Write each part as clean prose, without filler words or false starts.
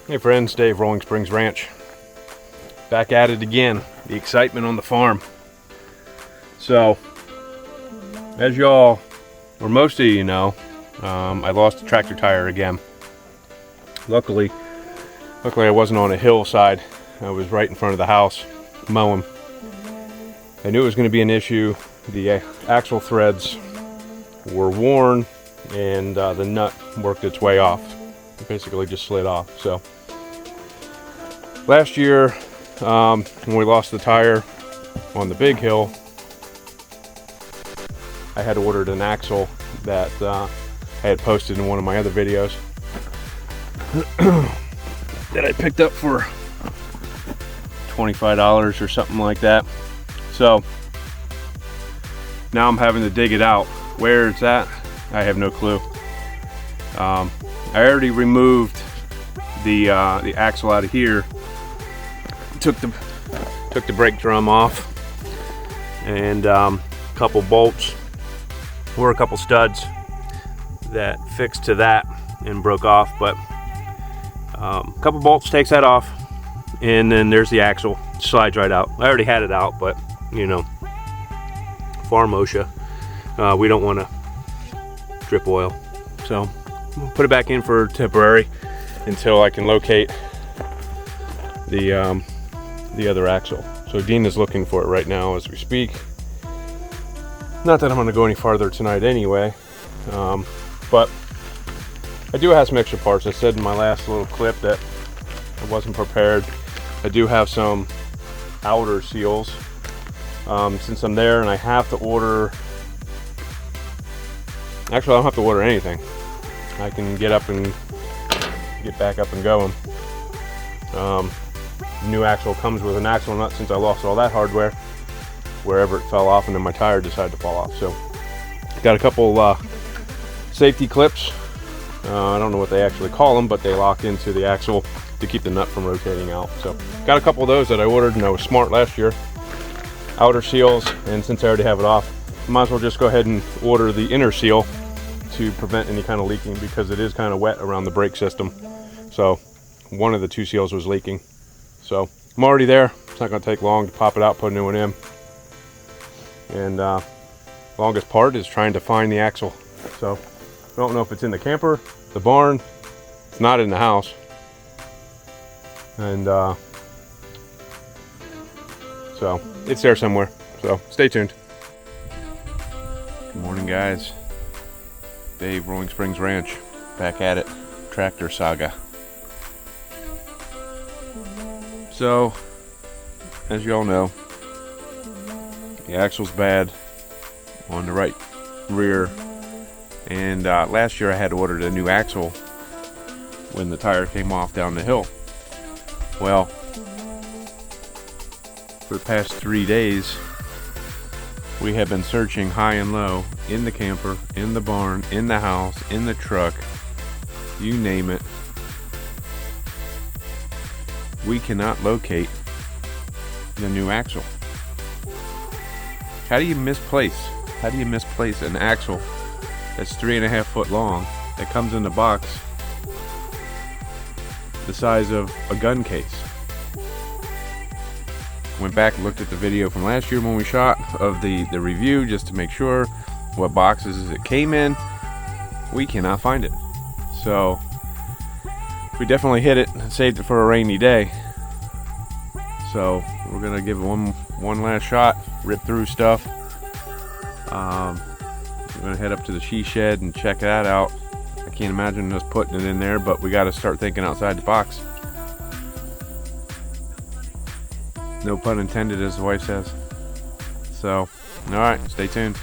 Hey friends, Dave, Rolling Springs Ranch. Back at it again. The excitement on the farm. So, as y'all, or most of you know, I lost a tractor tire again. Luckily I wasn't on a hillside. I was right in front of the house, mowing. I knew it was going to be an issue. The axle threads were worn, and the nut worked its way off. It basically just slid off. So, last year, when we lost the tire on the big hill, I had ordered an axle that I had posted in one of my other videos that I picked up for $25 or something like that. So now I'm having to dig it out. Where it's at, I have no clue. I already removed the axle out of here. Took the brake drum off, and a couple bolts or a couple studs that fixed to that and broke off, but a couple bolts takes that off, and then there's the axle. Slides right out. I already had it out, but you know, farm OSHA, we don't want to drip oil, so we'll put it back in for temporary until I can locate the other axle. So Dean is looking for it right now as we speak. Not that I'm going to go any farther tonight anyway, but I do have some extra parts. I said in my last little clip that I wasn't prepared. I do have some outer seals. Since I'm there and I have to order, actually I don't have to order anything. I can get up and get back up and going. New axle comes with an axle nut since I lost all that hardware wherever it fell off, and then my tire decided to fall off. So got a couple safety clips. I don't know what they actually call them, but they lock into the axle to keep the nut from rotating out. So got a couple of those that I ordered, and I was smart last year. Outer seals, and since I already have it off, I might as well just go ahead and order the inner seal to prevent any kind of leaking, because it is kind of wet around the brake system. So one of the two seals was leaking. So I'm already there. It's not going to take long to pop it out, put a new one in. And longest part is trying to find the axle. So I don't know if it's in the camper, the barn. It's not in the house. And so it's there somewhere. So stay tuned. Good morning, guys. Dave, Rolling Springs Ranch, back at it. Tractor saga. So, as you all know, the axle's bad on the right rear, and last year I had ordered a new axle when the tire came off down the hill. Well, for the past 3 days we have been searching high and low, in the camper, in the barn, in the house, in the truck, you name it. We cannot locate the new axle. How do you misplace an axle that's 3.5 foot long, that comes in the box the size of a gun case? Went back and looked at the video from last year when we shot of the review, just to make sure what boxes it came in. We cannot find it. So we definitely hit it and saved it for a rainy day. So we're gonna give it one last shot, rip through stuff. We're gonna head up to the she shed and check that out. I can't imagine us putting it in there, but we got to start thinking outside the box. No pun intended, as the wife says. So, all right, stay tuned.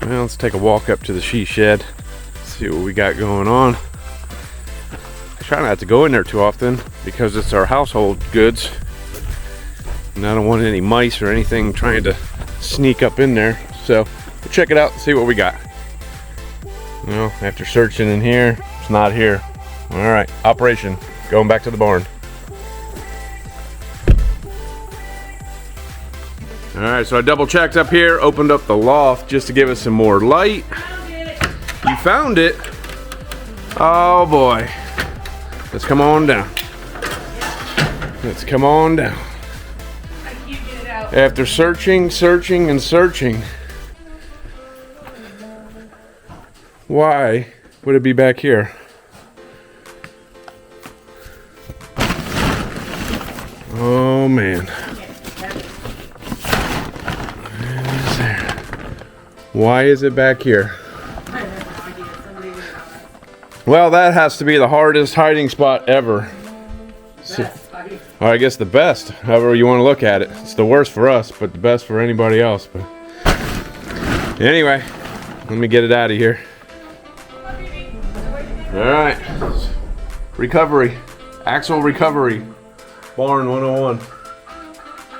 Well, let's take a walk up to the she shed, see what we got going on. I try not to go in there too often because it's our household goods, and I don't want any mice or anything trying to sneak up in there. So we'll check it out and see what we got. Well, after searching in here, it's not here. All right, operation going back to the barn. All right, so I double checked up here, opened up the loft just to give us some more light. You found it? Oh boy. let's come on down. Let's come on down. I can't get it out. After searching, and searching, why would it be back here? Oh man. Why is it back here? Well, that has to be the hardest hiding spot ever. Or I guess the best, however you want to look at it. It's the worst for us, but the best for anybody else. But anyway, let me get it out of here. All right, recovery, axle recovery, barn 101.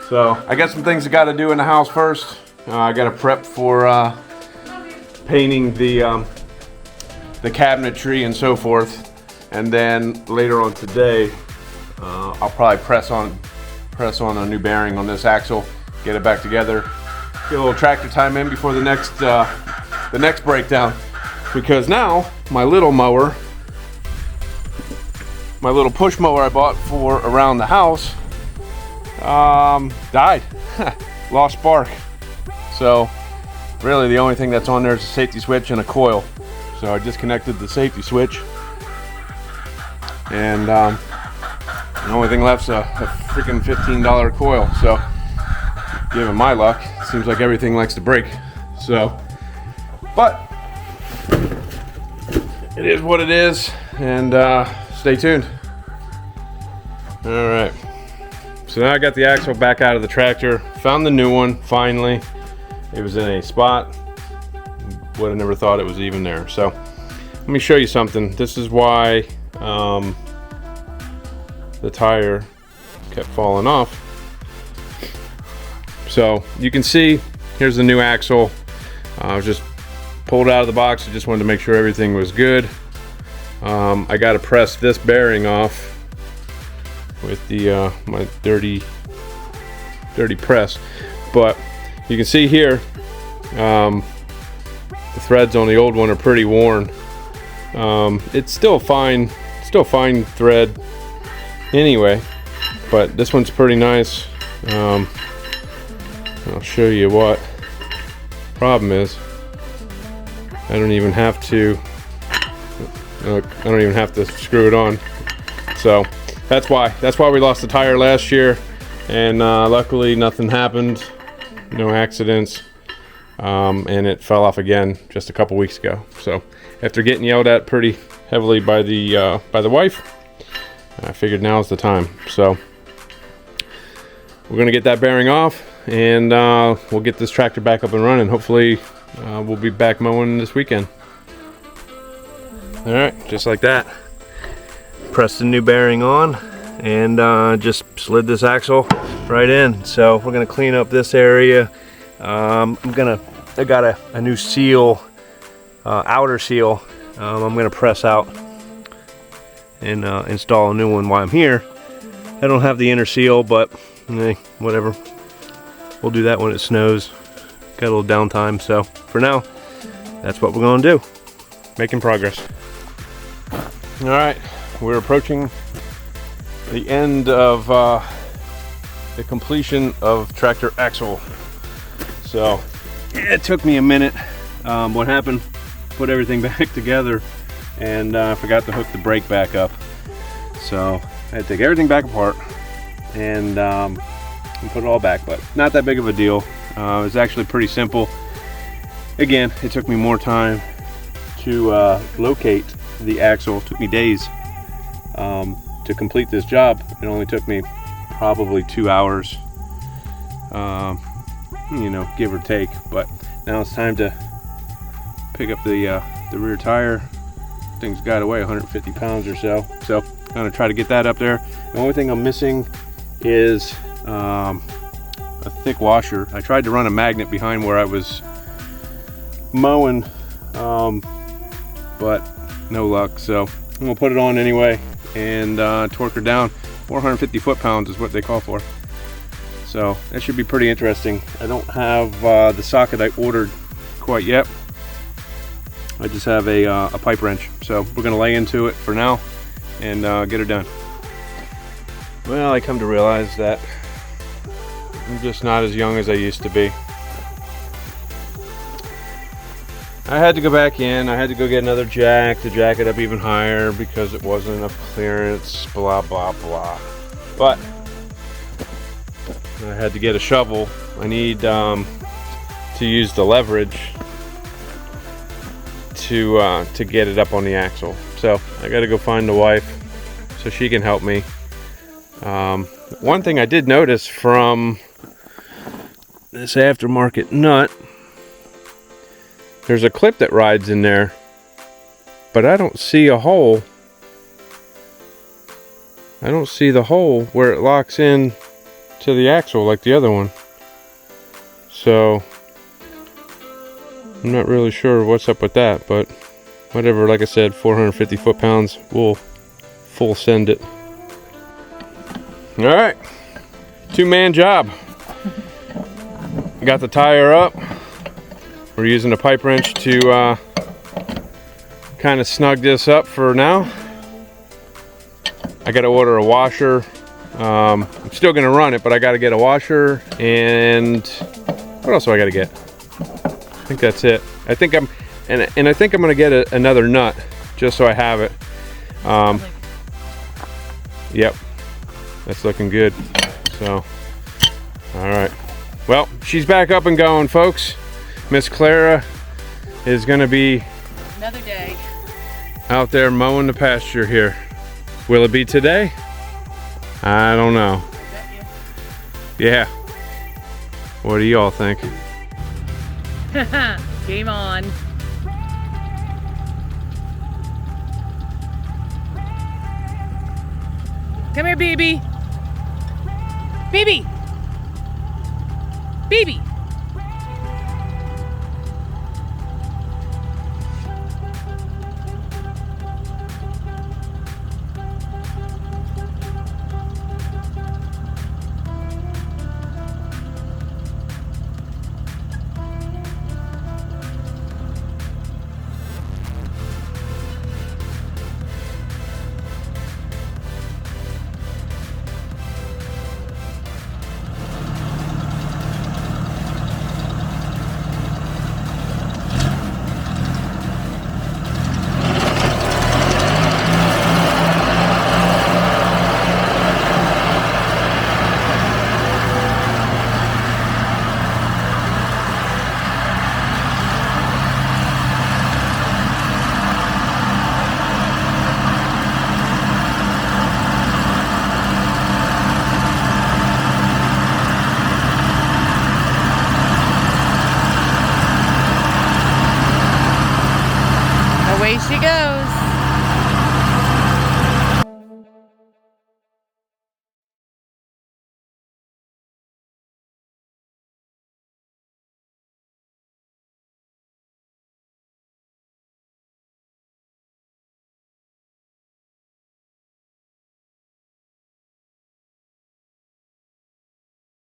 So I got some things I got to do in the house first. I got to prep for painting the cabinetry and so forth, and then later on today, I'll probably press on a new bearing on this axle, get it back together, get a little tractor time in before the next breakdown. Because now my little mower, my little push mower I bought for around the house, died, lost spark. So really the only thing that's on there is a safety switch and a coil. So I disconnected the safety switch, and the only thing left's a freaking $15 coil. So given my luck, it seems like everything likes to break. So, but it is what it is, and stay tuned. All right, so now I got the axle back out of the tractor, found the new one finally. It was in a spot, would have never thought it was even there. So let me show you something. This is why the tire kept falling off. So you can see, here's the new axle. I was just pulled out of the box. I just wanted to make sure everything was good. I got to press this bearing off with the my dirty press, but you can see here the threads on the old one are pretty worn. It's still fine thread anyway, but this one's pretty nice. I'll show you what problem is. I don't even have to screw it on. So that's why we lost the tire last year, and luckily nothing happened, no accidents, and it fell off again just a couple weeks ago. So after getting yelled at pretty heavily by the wife, I figured now's the time. So we're gonna get that bearing off, and we'll get this tractor back up and running. Hopefully we'll be back mowing this weekend. All right, just like that. Pressed the new bearing on, and just slid this axle right in. So we're gonna clean up this area. I got a new seal, outer seal. I'm gonna press out and install a new one while I'm here. I don't have the inner seal, but whatever. We'll do that when it snows. Got a little downtime, so for now, that's what we're gonna do. Making progress. All right, we're approaching the end of the completion of tractor axle. So it took me a minute. What happened? Put everything back together, and I forgot to hook the brake back up. So I had to take everything back apart and put it all back, but not that big of a deal. It was actually pretty simple. Again, it took me more time to locate the axle. It took me days to complete this job. It only took me probably 2 hours, give or take. But now it's time to pick up the rear tire. Thing's got away 150 pounds or so. So I'm gonna try to get that up there. The only thing I'm missing is a thick washer. I tried to run a magnet behind where I was mowing, but no luck. So I'm gonna put it on anyway and torque her down. 450 foot-pounds is what they call for. So that should be pretty interesting. I don't have the socket I ordered quite yet. I just have a pipe wrench. So we're gonna lay into it for now and get her done. Well, I come to realize that I'm just not as young as I used to be. I had to go back in. I had to go get another jack to jack it up even higher because it wasn't enough clearance, blah, blah, blah. But I had to get a shovel. I need to use the leverage to get it up on the axle. So I got to go find the wife so she can help me. One thing I did notice from this aftermarket nut, there's a clip that rides in there, but I don't see a hole. I don't see the hole where it locks in to the axle like the other one. So I'm not really sure what's up with that, but whatever. Like I said, 450 foot-pounds will full send it. All right, 2-man job. Got the tire up. We're using a pipe wrench to kind of snug this up for now. I got to order a washer. I'm still going to run it, but I got to get a washer. And what else do I got to get? I think that's it. I think I'm I think I'm going to get another nut just so I have it. Yep, that's looking good. So, all right. Well, she's back up and going, folks. Miss Clara is going to be Another day. out there mowing the pasture here. Will it be today? I don't know. Yeah. What do you all think? Game on. Come here, baby. Baby. Baby. Away she goes.